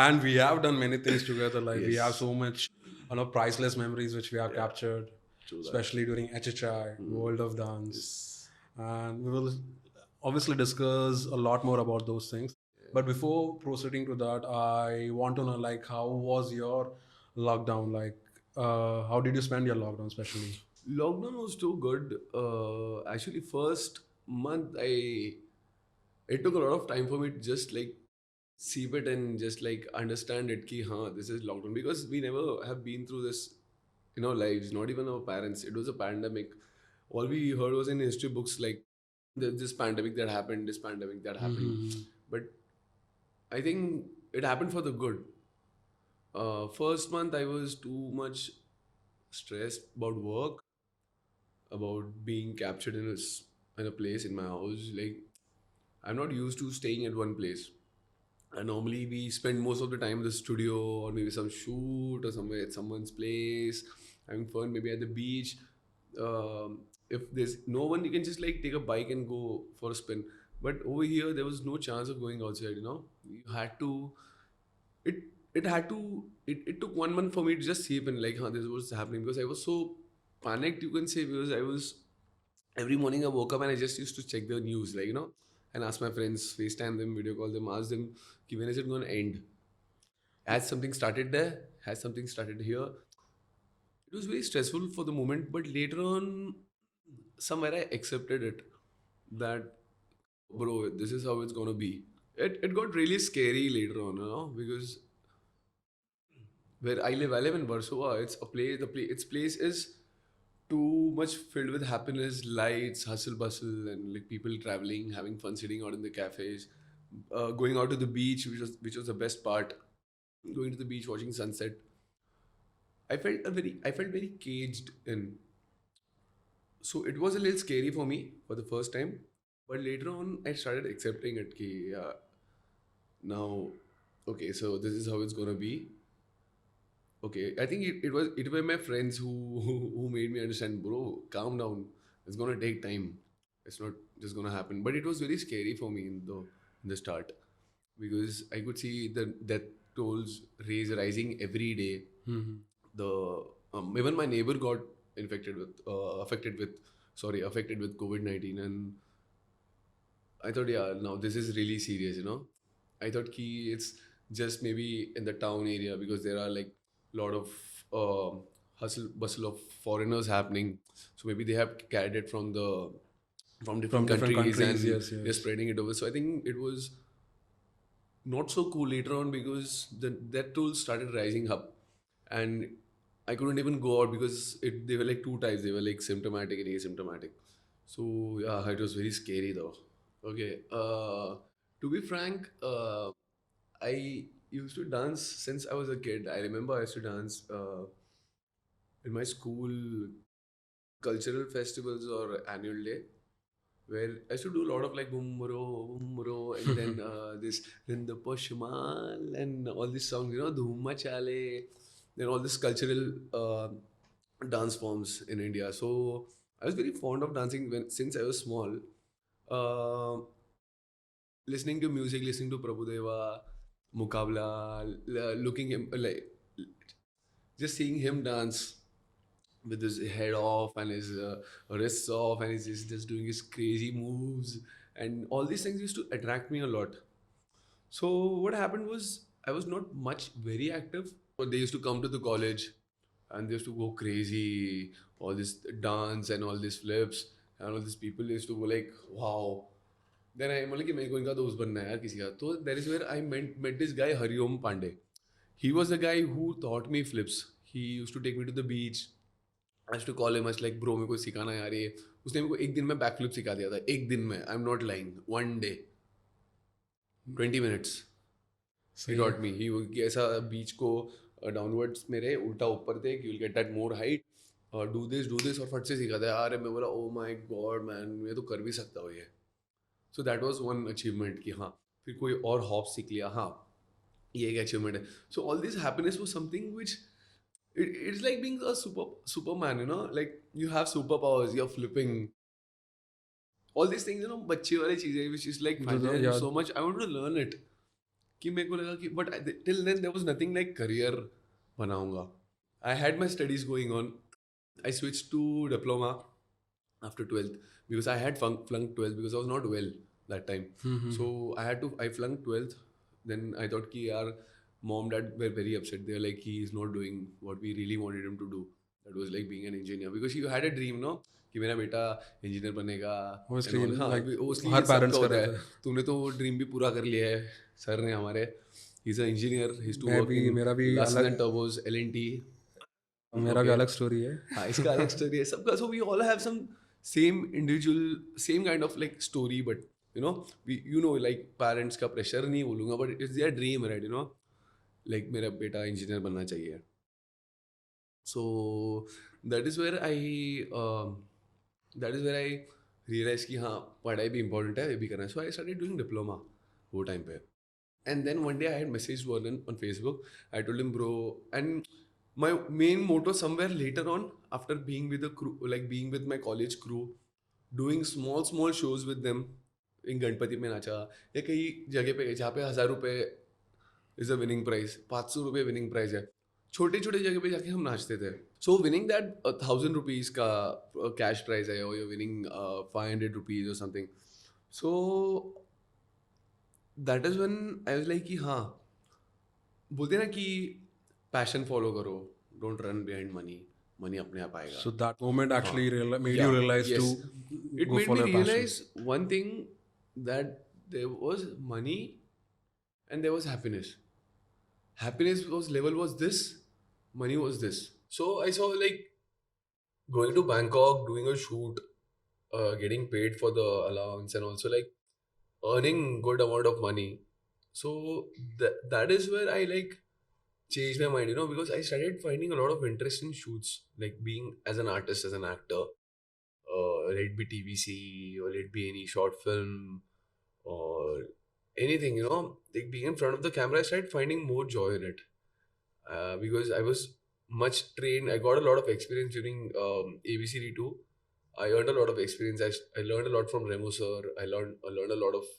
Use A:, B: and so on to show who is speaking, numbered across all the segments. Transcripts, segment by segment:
A: And we have done many things together. Like we have
B: Yes.
A: so much, priceless memories which we have
B: Yeah.
A: captured,
B: True that.
A: especially during HHI, World of Dance,
B: Yes.
A: and we will obviously discuss a lot more about those things. But before proceeding to that, I want to know like how was your lockdown? Like, how did you spend your lockdown, especially?
B: Lockdown was too good. Actually, first month it took a lot of time for me to just like seep it and just like understand it ki this is lockdown, because we never have been through this in our lives, not even our parents. It was a pandemic. All we heard was in history books like this pandemic that happened, this pandemic that happened.
A: Mm-hmm.
B: But I think it happened for the good. First month I was too much stressed about work, about being captured in a place in my house. Like, I'm not used to staying at one place. And normally we spend most of the time in the studio or maybe some shoot or somewhere at someone's place, having fun, maybe at the beach. If there's no one, you can just like take a bike and go for a spin. But over here, there was no chance of going outside. You had to. It it took 1 month for me to just see it and like, this was happening, because I was so panicked. You can say, because I was every morning I woke up and I just used to check the news, like, and ask my friends, FaceTime them, video call them, ask them, "Ki, when is it going to end? Has something started there? Has something started here?" It was very stressful for the moment, but later on, somewhere I accepted it. That, bro, this is how it's going to be. It got really scary later on, because where I live in Warsaw. It's a place. Its place is too much filled with happiness, lights, hustle bustle, and like people traveling, having fun, sitting out in the cafes, going out to the beach, which was the best part. Going to the beach, watching sunset. I felt very caged in. So it was a little scary for me for the first time, but later on I started accepting it. Ki, now, okay, so this is how it's gonna be. Okay, I think it were my friends who made me understand, bro, calm down. It's gonna take time. It's not just gonna happen. But it was very scary for me in the start, because I could see the death tolls rising every day.
A: Mm-hmm.
B: The Even my neighbor got infected with affected with COVID-19, and I thought, yeah, now this is really serious. I thought it's just maybe in the town area, because there are like a lot of hustle bustle of foreigners happening. So maybe they have carried it from different
A: From different
B: countries
A: countries,
B: and
A: yes,
B: they're
A: yes.
B: spreading it over. So I think it was not so cool later on, because that tool started rising up, and I couldn't even go out, because they were like two types. They were like symptomatic and asymptomatic. So yeah, it was very scary though. Okay. To be frank, I used to dance since I was a kid. I remember I used to dance in my school cultural festivals or annual day, where I used to do a lot of like boom bro, and then this then the Pashmal and all these songs, Dhoom Machale, then all this cultural dance forms in India. So I was very fond of dancing since I was small. Uh, Listening to music, listening to Prabhudeva, Mukabla, looking him like just seeing him dance with his head off and his wrists off, and he's just doing his crazy moves, and all these things used to attract me a lot. So what happened was I was not much very active, but they used to come to the college and they used to go crazy, all this dance and all these flips, and all these people used to go like, wow. Then I मतलब कि मेरे को इनका दोस्त बनना है यार किसी का. तो that is where I met this guy Hariom Pandey. He was the guy who taught me flips. He used to take me to the beach. I used to call him, I was like, bro, मेरे को सिखाना है यार ये. उसने मेरे को एक दिन में बैक फ्लिप सिखा दिया था. एक दिन में. I'm not lying. One day. 20 minutes. He
A: सही है.
B: taught me. कि ऐसा बीच को डाउनवर्ड्स मेरे उल्टा ऊपर थे, कि you'll get that more height. Do this और फट से सिखा था यार. मैं बोला, oh my god man, मैं तो कर भी सकता हूँ ये. So that was one achievement कि हाँ. फिर कोई और हॉप सीख लिया. हाँ, ये एक अचीवमेंट है. So all this happiness was something which it's like being a superman, like you have superpowers, you're flipping all these things, बच्चे वाली चीजें, which is like fascinating
A: Yeah,
B: so much. I want to learn it. कि मेरे को लगा कि but till then there was nothing like career बनाऊंगा. I had my studies going on. I switch to diploma after 12th because I had flunked 12th because I was not well that time. So I flunked 12th. Then I thought ki yaar, mom dad were very upset. They were like he is not doing what we really wanted him to do. That was like being an engineer because he had a dream, no, कि मेरा बेटा engineer बनेगा and
A: Obviously,
B: all. हाँ,
A: like
B: mostly
A: हर
B: ये
A: parents
B: सबका
A: का
B: होता है.
A: रहता है.
B: तूने तो वो ड्रीम भी पूरा कर लिया है सर ने हमारे. He's an engineer. He's to
A: मैं
B: work
A: भी
B: in
A: मेरा भी
B: Larsen and
A: अलग
B: Turbos, L&T.
A: मेरा भी
B: Okay.
A: अलग स्टोरी है.
B: हाँ, इसका अलग स्टोरी है सबका. So we all have some same individual same kind of like story. But you know like parents का प्रेशर नहीं बोलूँगा but it's their dream, right? Like मेरा बेटा इंजीनियर बनना चाहिए. So that is where I that is where I realise कि हाँ, पढ़ाई भी इंपॉर्टेंट है, ये भी करना है. सो आई स्टार्टेड डूइंग डिप्लोमा वो टाइम पे. And then one day I had messaged Vernon on Facebook. I told him, bro, and my main motto somewhere later on, after being with the crew, like being with my college crew, doing small shows with them in Ganpati में नाचा या कई जगह पे जहाँ पे 1,000 रुपये is a winning prize, 500 रुपये विनिंग प्राइज है, छोटे छोटे जगह पे जाके हम नाचते थे. सो विनिंग दैट 1,000 रुपीज का कैश प्राइज है और विनिंग 500 रुपीज और something. So that is when I was like कि हाँ, बोलते हैं ना कि पैशन फॉलो करो, don't run behind money, money अपने आप आएगा.
A: So that moment
B: हाँ,
A: actually made you
B: yeah,
A: realize
B: yes.
A: to
B: It
A: go
B: made
A: follow
B: me
A: your passion.
B: realize one thing, that there was money and there was happiness. Happiness was this, money was this. So I saw like going to Bangkok, doing a shoot, getting paid for the allowance, and also like earning good amount of money. So that is where I like changed my mind, because I started finding a lot of interest in shoots, like being as an artist, as an actor, let it be TVC or let it be any short film or anything, like being in front of the camera. I started finding more joy in it, because I was much trained. I got a lot of experience during ABCD2. I earned a lot of experience. I learned a lot from Remo sir. I learned a lot of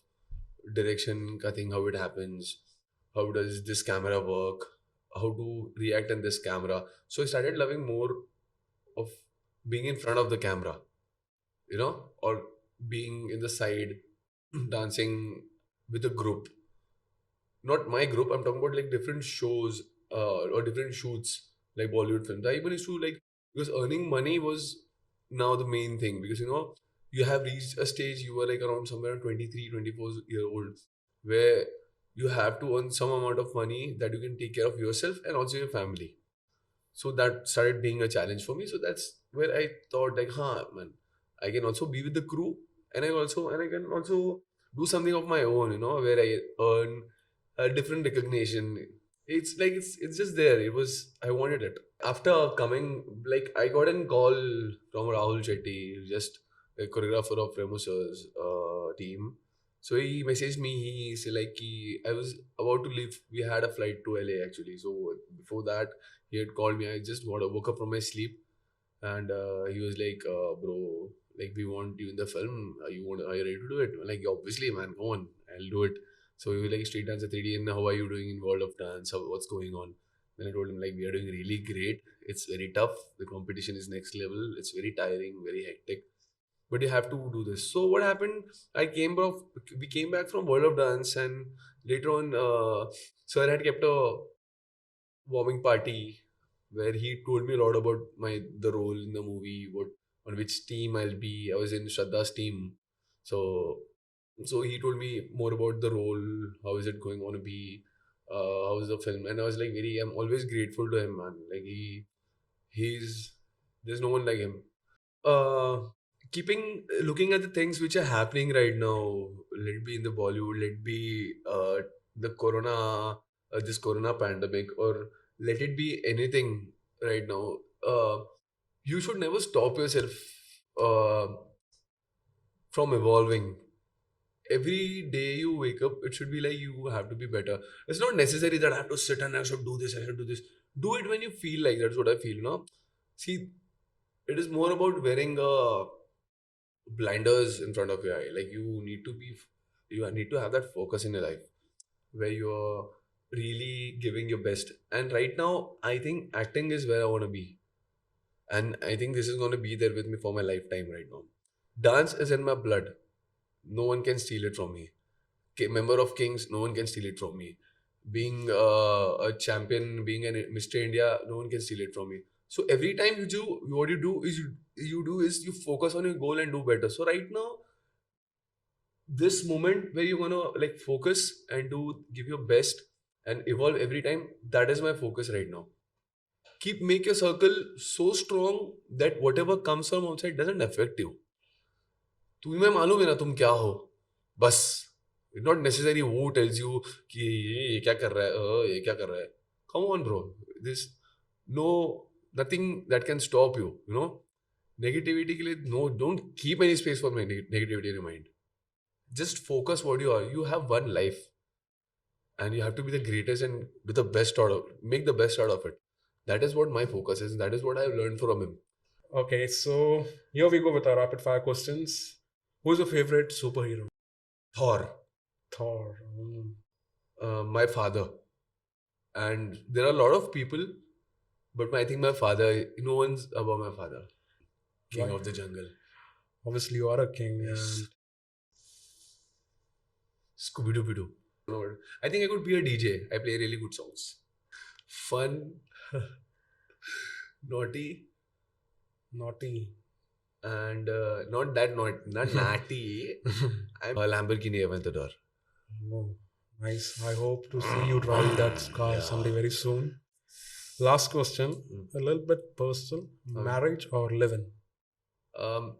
B: direction, cutting, how it happens, how does this camera work, how to react in this camera. So I started loving more of being in front of the camera, or being in the side, dancing with a group. Not my group, I'm talking about like different shows, or different shoots, like Bollywood films. I even used to like, because earning money was now the main thing, because you have reached a stage, you were like around somewhere 23, 24 year old, where you have to earn some amount of money that you can take care of yourself and also your family. So that started being a challenge for me. So that's where I thought like, huh, man, I can also be with the crew, and I can also do something of my own, where I earn a different recognition. It's like it's just there. I wanted it. After coming, like I got a call from Rahul Shetty, just a choreographer of Remus's team. So he messaged me. He said like I was about to leave. We had a flight to LA actually. So before that, he had called me. I just woke up from my sleep, and he was like, "Bro, like we want you in the film. Are you ready to do it?" I'm like, obviously, man, come on, I'll do it. So he was like, "Street Dancer 3D, and how are you doing in World of Dance? What's going on?" Then I told him like, "We are doing really great. It's very tough. The competition is next level. It's very tiring, very hectic. But you have to do this." So what happened? We came back from World of Dance, and later on, Sir had kept a warming party where he told me a lot about the role in the movie, what on which team I'll be. I was in Shraddha's team, so he told me more about the role. How is it going on to be? How is the film? And I was like, I'm always grateful to him, man. Like he's there's no one like him. uh Keeping looking at the things which are happening right now, let it be in the Bollywood, let it be the this corona pandemic, or let it be anything right now. You should never stop yourself uh, from evolving. Every day you wake up, it should be like you have to be better. It's not necessary that I have to sit and I should do this, I should do this. Do it when you feel like. That's what I feel, See, it is more about wearing blinders in front of your eye. Like you need to have that focus in your life. where you're really giving your best. And right now, I think acting is where I want to be. And I think this is going to be there with me for my lifetime right now. Dance is in my blood. No one can steal it from me. Member of Kings, no one can steal it from me. Being a champion, being a Mr. India, no one can steal it from me. So every time you do, what you do is you focus on your goal and do better. So right now, this moment where you're gonna like focus and do give your best and evolve every time, that is my focus right now. Make your circle so strong that whatever comes from outside doesn't affect you. तुम्हें मालूम है ना तुम क्या हो, बस. It's not necessary who tells you कि ये क्या कर रहा है, ये क्या कर रहा है. Come on bro, this no nothing that can stop you, you know. Negativity के लिए no, don't keep any space for negativity in your mind. Just focus what you are. You have one life and you have to be the greatest and do the best out of make the best out of it. That is what my focus is. That is what I've learned from him.
A: Okay, so here we go with our rapid fire questions. Who's your favorite superhero?
B: Thor,
A: Thor.
B: my father. And there are a lot of people, but I think my father, no one's above my father. King
A: Why?
B: of the jungle.
A: Obviously, you are a king.
B: Yes. Scooby Doo Doo. I think I could be a DJ. I play really good songs. Fun, naughty,
A: And naughty.
B: and not that not natty. I'm a Lamborghini Aventador.
A: Oh, nice. I hope to see you drive that car someday very soon. Last question, a little bit personal. Marriage or live-in?
B: Um,